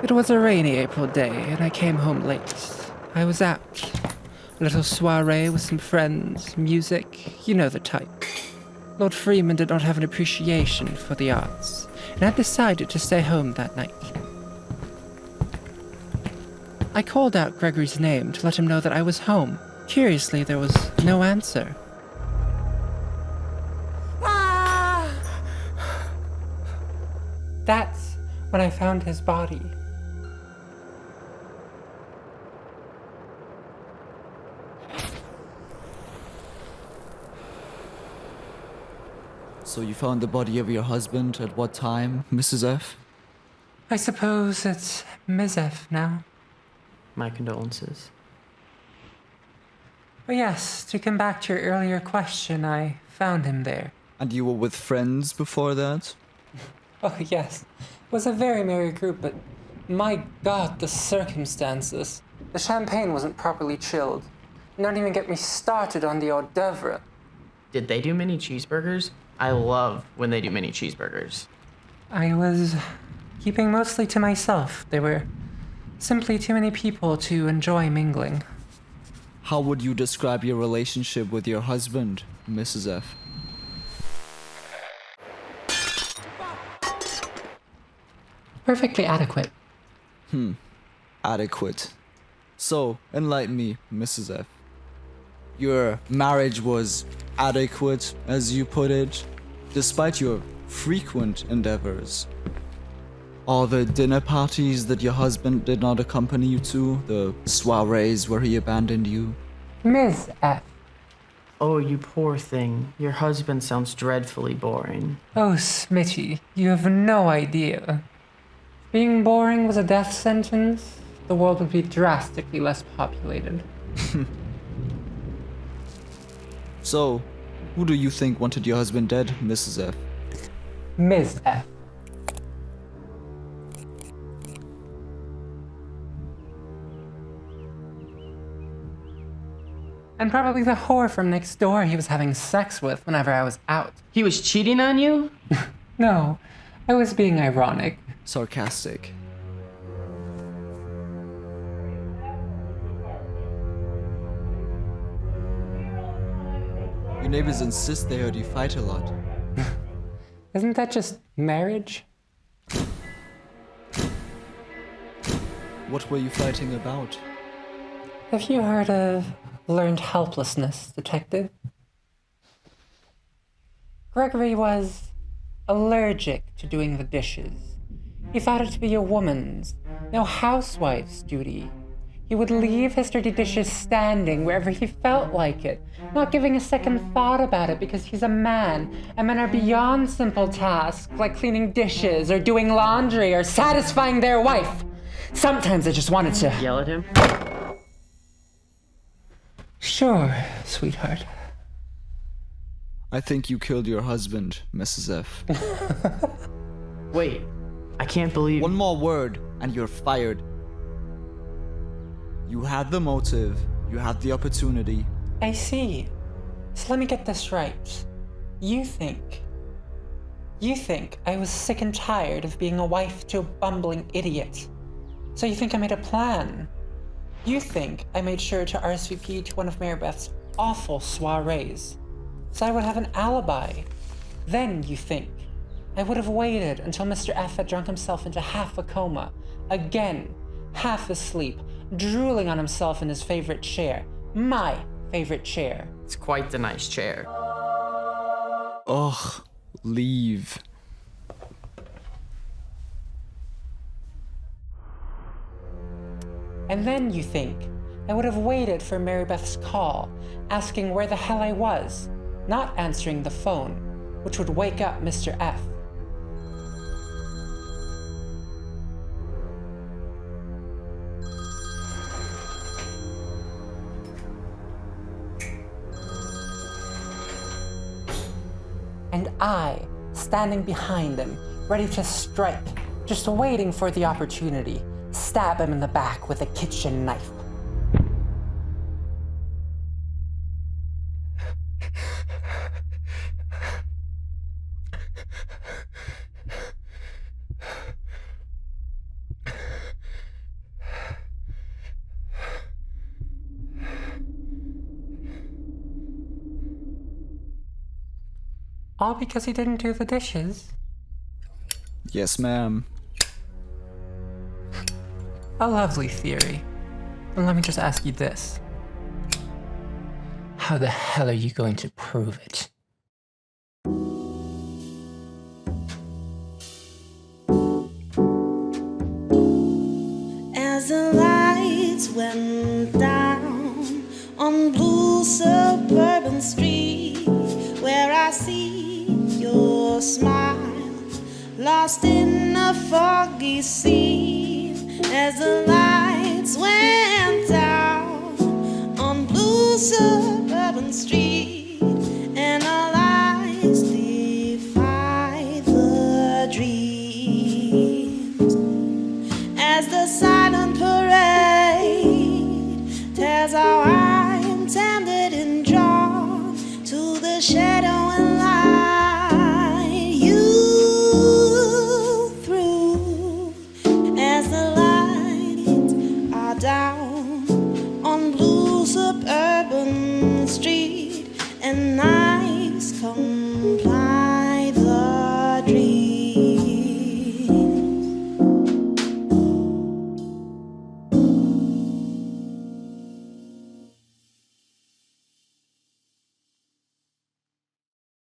It was a rainy April day, and I came home late. I was out. A little soiree with some friends, music, you know the type. Lord Freeman did not have an appreciation for the arts, and had decided to stay home that night. I called out Gregory's name to let him know that I was home. Curiously, there was no answer. That's when I found his body. So you found the body of your husband at what time, Mrs. F? I suppose it's Ms. F now. My condolences. But yes, to come back to your earlier question, I found him there. And you were with friends before that? Oh, yes. It was a very merry group, but my God, the circumstances. The champagne wasn't properly chilled. Not even get me started on the hors d'oeuvre. Did they do mini cheeseburgers? I love when they do mini cheeseburgers. I was keeping mostly to myself. There were simply too many people to enjoy mingling. How would you describe your relationship with your husband, Mrs. F? Perfectly adequate. Adequate. So, enlighten me, Mrs. F. Your marriage was adequate, as you put it, despite your frequent endeavors. All the dinner parties that your husband did not accompany you to, the soirees where he abandoned you. Ms. F. Oh, you poor thing. Your husband sounds dreadfully boring. Oh, Smitty, you have no idea. If being boring was a death sentence, the world would be drastically less populated. So, who do you think wanted your husband dead, Mrs. F? Ms. F. And probably the whore from next door he was having sex with whenever I was out. He was cheating on you? No, I was being ironic. Sarcastic. Your neighbors insist they heard you fight a lot. Isn't that just marriage? What were you fighting about? Have you heard of learned helplessness, detective? Gregory was allergic to doing the dishes. He thought it to be a woman's, no housewife's duty. He would leave his dirty dishes standing wherever he felt like it, not giving a second thought about it because he's a man, and men are beyond simple tasks like cleaning dishes or doing laundry or satisfying their wife. Sometimes I just wanted to Yell at him? Sure, sweetheart. I think you killed your husband, Mrs. F. Wait, I can't believe... One more word, and you're fired. You had the motive, you had the opportunity. I see. So let me get this right. You think I was sick and tired of being a wife to a bumbling idiot. So you think I made a plan? You think I made sure to RSVP to one of Mary Beth's awful soirees, so I would have an alibi. Then you think I would have waited until Mr. F had drunk himself into half a coma, again, half asleep, drooling on himself in his favorite chair, my favorite chair. It's quite the nice chair. Ugh, leave. And then you think I would have waited for Mary Beth's call, asking where the hell I was, not answering the phone, which would wake up Mr. F. And I, standing behind him, ready to strike, just waiting for the opportunity, stab him in the back with a kitchen knife. All because he didn't do the dishes. Yes, ma'am. A lovely theory. And let me just ask you this. How the hell are you going to prove it? As the lights went down on blue suburban street, where I see your smile lost in a foggy scene. As the lights went down on blue suburban street, and our lights defy the dreams. As the silent parade tells how I am tempted and drawn to the shadow and light you threw. As the lights are down on blue suburban street and nights come